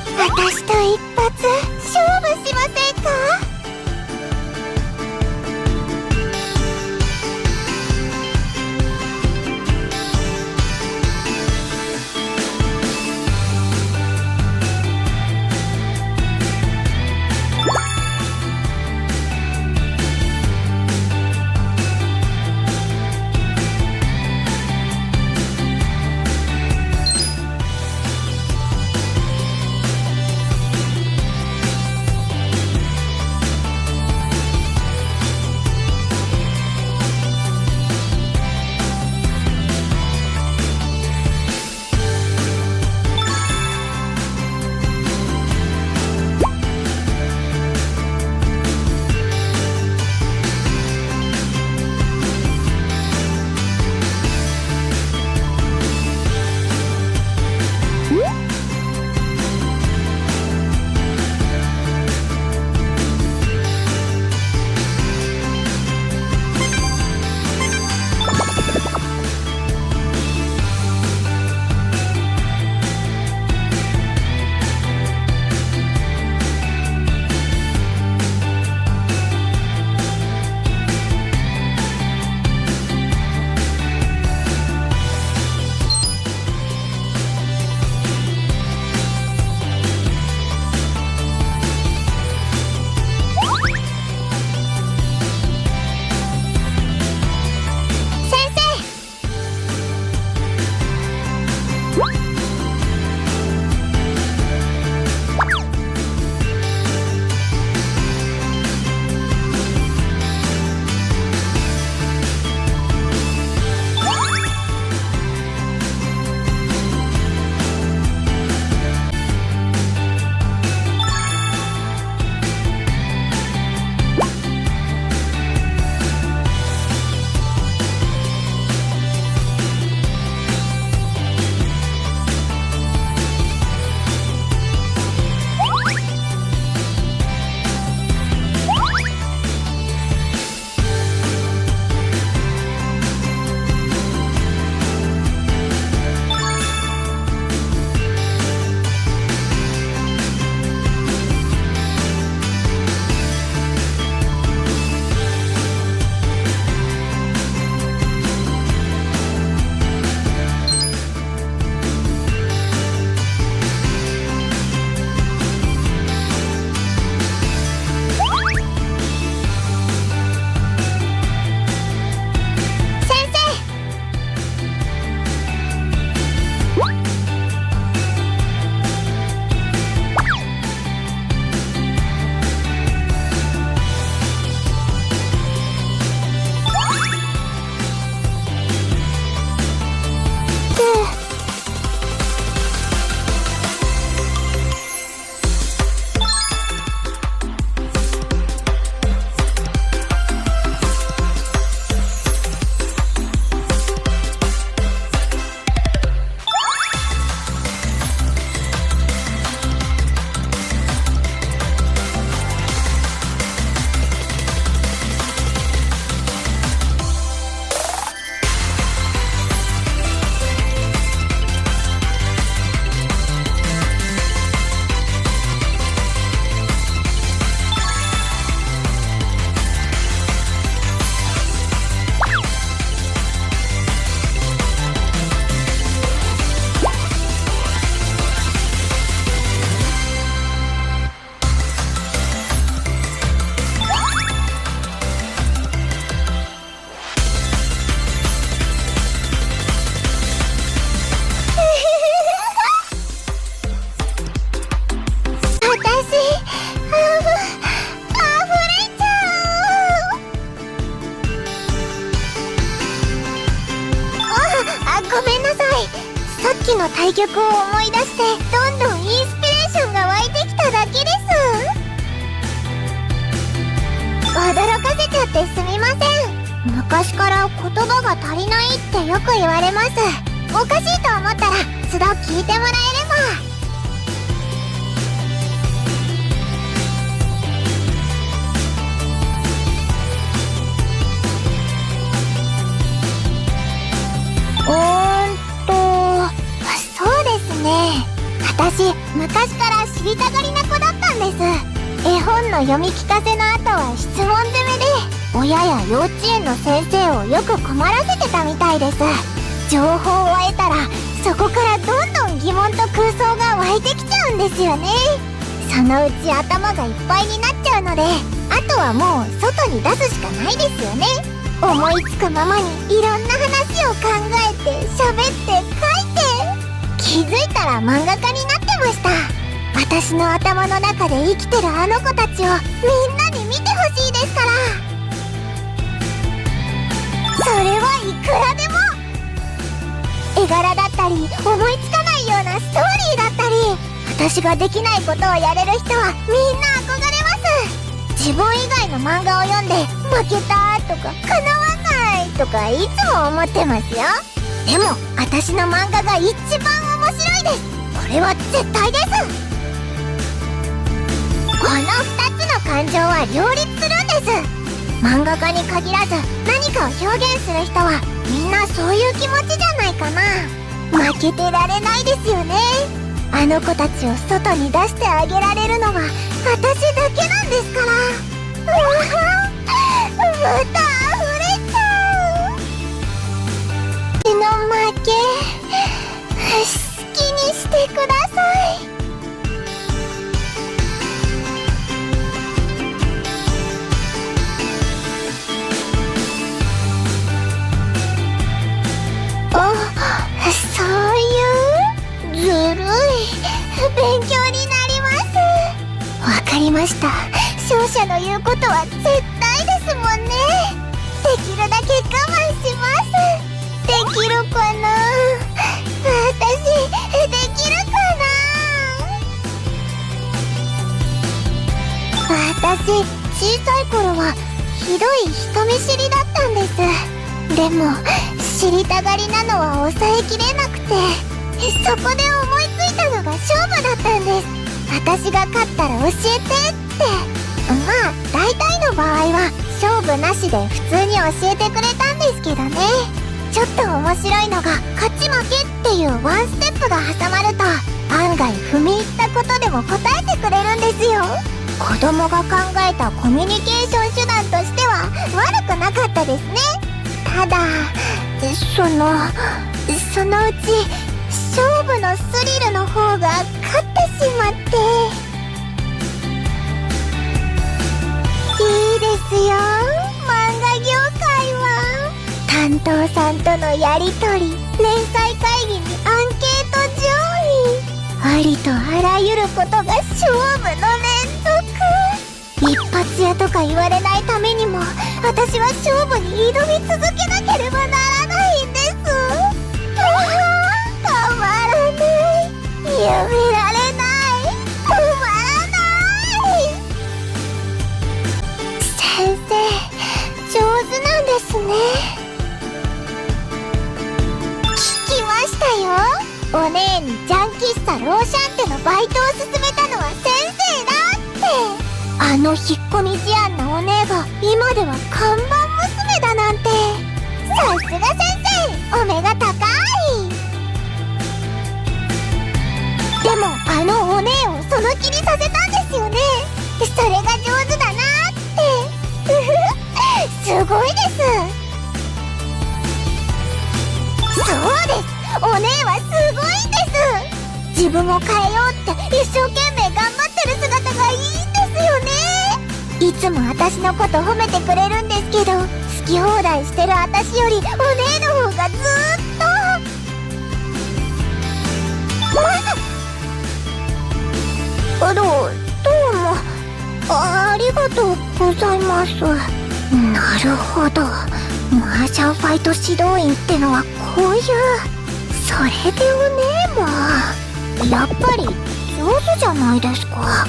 私と一発勝負しませんか？さっきの対局を思い出してどんどんインスピレーションが湧いてきただけです。驚かせちゃってすみません。昔から言葉が足りないってよく言われます。おかしいと思ったら都度聞いてもらえれば。そうですね。私、昔から知りたがりな子だったんです。絵本の読み聞かせの後は質問攻めで、親や幼稚園の先生をよく困らせてたみたいです。情報を得たらそこからどんどん疑問と空想が湧いてきちゃうんですよね。そのうち頭がいっぱいになっちゃうので、あとはもう外に出すしかないですよね。思いつくままにいろんな話を考えて喋って書いて、気づいたら漫画家になってました。私の頭の中で生きてるあの子たちをみんなに見てほしいですから。それはいくらでも。絵柄だったり思いつかないようなストーリーだったり、私ができないことをやれる人はみんな憧れます。自分以外の漫画を読んで負けたとか叶わないとかいつも思ってますよ。でも私の漫画が一番面白いです。これは絶対です。この2つの感情は両立するんです。漫画家に限らず何かを表現する人はみんなそういう気持ちじゃないかな。負けてられないですよね。あの子たちを外に出してあげられるのは私だけなんですから。うわぁ、また溢れちゃう。血の負け、好きにしてください。そういうずるい勉強になります。わかりました。勝者の言うことは絶対ですもんね。できるだけ我慢します。できるかな。私できるかな。私小さい頃はひどい人見知りだったんです。でも知りたがりなのは抑えきれなくて、そこで思いついたのが勝負だったんです。私が勝ったら教えてって。まあ大体の場合は勝負なしで普通に教えてくれたんですけどね。ちょっと面白いのが勝ち負けっていうワンステップが挟まると、案外踏み入ったことでも答えてくれるんですよ。子供が考えたコミュニケーション手段としては悪くなかったですね。ただそのうち勝負のスリルの方が勝ってしまって。いいですよ、漫画業界は。担当さんとのやりとり、連載会議にアンケート上位、ありとあらゆることが勝負の連続。一発屋とか言われないためにも私は勝負に挑み続けなければならないんです。たまらない、やめられない、止まらない。先生上手なんですね。聞きましたよ。お姉にジャン喫茶ローシャンテのバイトを勧めたのは先生だって。あの引っ込み思案なお姉が今では看板娘だなんて。さすが先生、お目が高い。でもあのお姉をその気にさせたんですよね。それが上手だなって。すごいです。そうです、お姉はすごいんです。自分を変えようって一生懸命頑張ってる姿がいいんですよね。いつも私のこと褒めてくれるんですけど、好き放題してる私よりお姉の方がずーっと。どうもありがとうございます。なるほど、マージャンファイト指導員ってのはこういう。それでお姉もやっぱり上手じゃないですか。